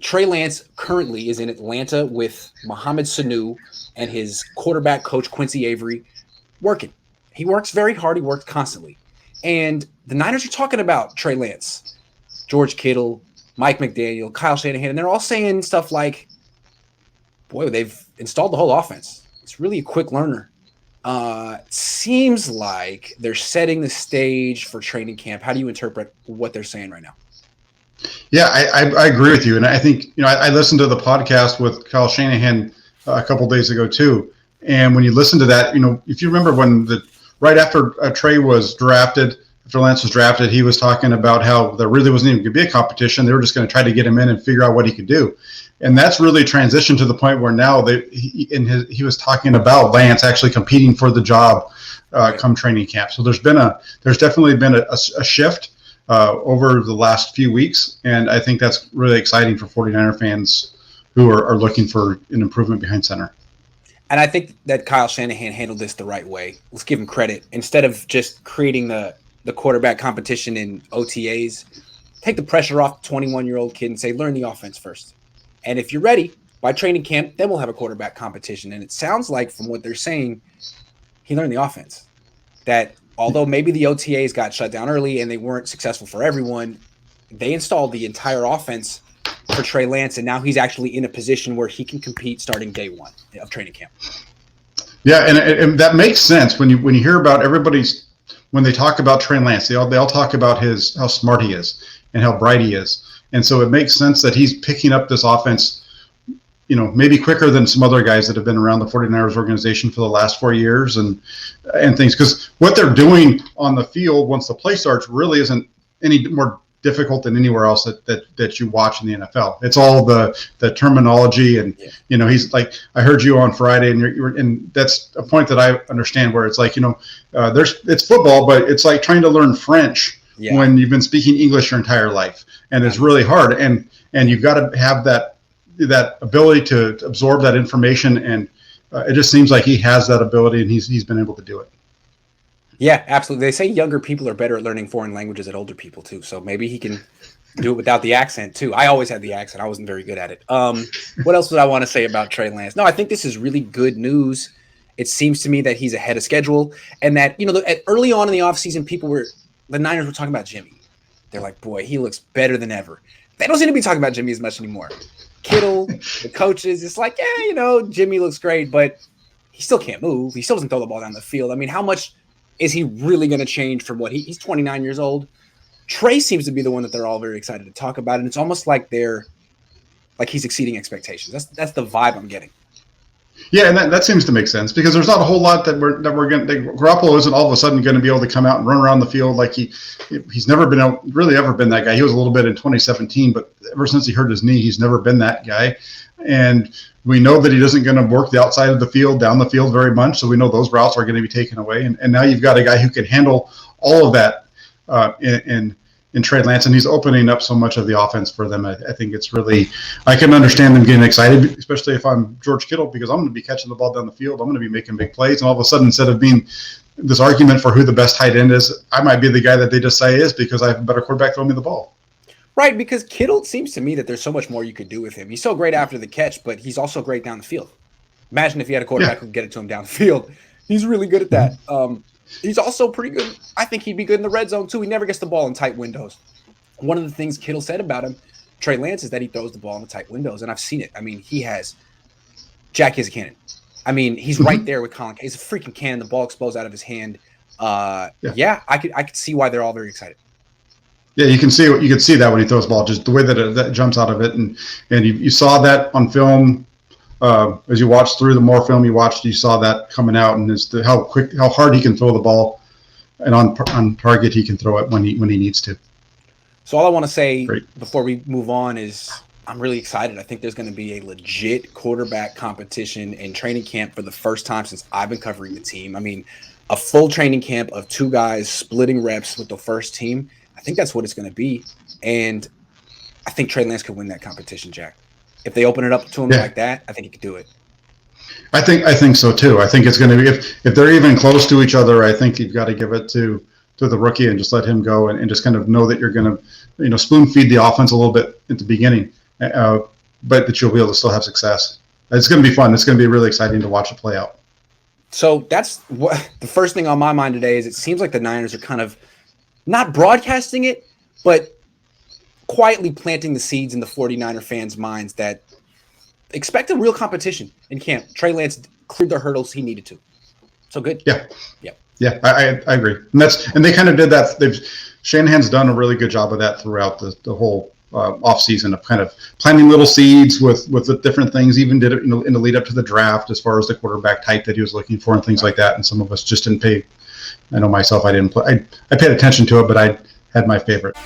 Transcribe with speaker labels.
Speaker 1: Trey Lance currently is in Atlanta with Mohamed Sanu and his quarterback coach, Quincy Avery, working. He works very hard. He works constantly. And the Niners are talking about Trey Lance, George Kittle, Mike McDaniel, Kyle Shanahan, and they're all saying stuff like, boy, they've installed the whole offense. It's really a quick learner. Seems like they're setting the stage for training camp. How do you interpret what they're saying right now?
Speaker 2: Yeah, I agree with you. And I think, I listened to the podcast with Kyle Shanahan a couple of days ago too. And when you listen to that, if you remember right after Trey was drafted, after Lance was drafted, he was talking about how there really wasn't even going to be a competition. They were just going to try to get him in and figure out what he could do. And that's really transitioned to the point where now he was talking about Lance actually competing for the job come training camp. So there's definitely been a shift over the last few weeks. And I think that's really exciting for 49er fans who are looking for an improvement behind center.
Speaker 1: And I think that Kyle Shanahan handled this the right way. Let's give him credit. Instead of just creating the quarterback competition in OTAs, take the pressure off the 21-year-old kid and say, learn the offense first. And if you're ready, by training camp, then we'll have a quarterback competition. And it sounds like from what they're saying, he learned the offense. That although maybe the OTAs got shut down early and they weren't successful for everyone, they installed the entire offense for Trey Lance, and now he's actually in a position where he can compete starting day one of training camp.
Speaker 2: Yeah, and that makes sense when you hear about when they talk about Trey Lance, they all talk about how smart he is and how bright he is. And so it makes sense that he's picking up this offense, maybe quicker than some other guys that have been around the 49ers organization for the last 4 years and things. Because what they're doing on the field once the play starts really isn't any more difficult than anywhere else that you watch in the NFL. It's all the terminology and he's like, I heard you on Friday and that's a point that I understand where it's like it's football, but it's like trying to learn French when you've been speaking English your entire life, and it's really hard, and you've got to have that ability to absorb that information, and it just seems like he has that ability and he's been able to do it.
Speaker 1: Yeah, absolutely. They say younger people are better at learning foreign languages than older people too. So maybe he can do it without the accent too. I always had the accent. I wasn't very good at it. What else would I want to say about Trey Lance? No, I think this is really good news. It seems to me that he's ahead of schedule, and that early on in the offseason, the Niners were talking about Jimmy. They're like, boy, he looks better than ever. They don't seem to be talking about Jimmy as much anymore. Kittle, the coaches, it's like, Jimmy looks great, but he still can't move. He still doesn't throw the ball down the field. I mean, how much is he really going to change from what he's 29 years old? Trey seems to be the one that they're all very excited to talk about, and it's almost like he's exceeding expectations. That's the vibe I'm getting.
Speaker 2: Yeah, and that seems to make sense because there's not a whole lot that we're going to. Garoppolo isn't all of a sudden going to be able to come out and run around the field like he's never been ever been that guy. He was a little bit in 2017, but ever since he hurt his knee, he's never been that guy. And we know that he isn't going to work the outside of the field, down the field very much. So we know those routes are going to be taken away. And now you've got a guy who can handle all of that in Trey Lance, and he's opening up so much of the offense for them. I think it's really – I can understand them getting excited, especially if I'm George Kittle, because I'm going to be catching the ball down the field. I'm going to be making big plays. And all of a sudden, instead of being this argument for who the best tight end is, I might be the guy that they just say is because I have a better quarterback throwing me the ball.
Speaker 1: Right, because Kittle, seems to me that there's so much more you could do with him. He's so great after the catch, but he's also great down the field. Imagine if he had a quarterback who could get it to him down the field. He's really good at that. He's also pretty good. I think he'd be good in the red zone, too. He never gets the ball in tight windows. One of the things Kittle said about him, Trey Lance, is that he throws the ball in the tight windows, and I've seen it. I mean, Jack is a cannon. I mean, he's right there with Colin. He's a freaking cannon. The ball explodes out of his hand. I could see why they're all very excited.
Speaker 2: Yeah, you can see that when he throws the ball, just the way that jumps out of it, and you saw that on film as you watched through the more film you watched. You saw that coming out, and how hard he can throw the ball, and on target he can throw it when he needs to.
Speaker 1: So all I want to say before we move on is I'm really excited. I think there's going to be a legit quarterback competition in training camp for the first time since I've been covering the team. I mean, a full training camp of two guys splitting reps with the first team. I think that's what it's going to be. And I think Trey Lance could win that competition, Jack. If they open it up to him like that, I think he could do it.
Speaker 2: I think so too. I think it's going to be if they're even close to each other, I think you've got to give it to the rookie and just let him go and just kind of know that you're going to spoon feed the offense a little bit at the beginning. but that you'll be able to still have success. It's going to be fun. It's going to be really exciting to watch it play out.
Speaker 1: So that's what the first thing on my mind today is. It seems like the Niners are kind of not broadcasting it, but quietly planting the seeds in the 49er fans' minds that expect a real competition in camp. Trey Lance cleared the hurdles he needed to. So good.
Speaker 2: Yeah, I agree. And they kind of did that. Shanahan's done a really good job of that throughout the whole offseason of kind of planting little seeds with the different things. Even did it in the lead up to the draft as far as the quarterback type that he was looking for and things like that. And some of us just didn't pay. I know myself, I didn't play. I paid attention to it, but I had my favorite.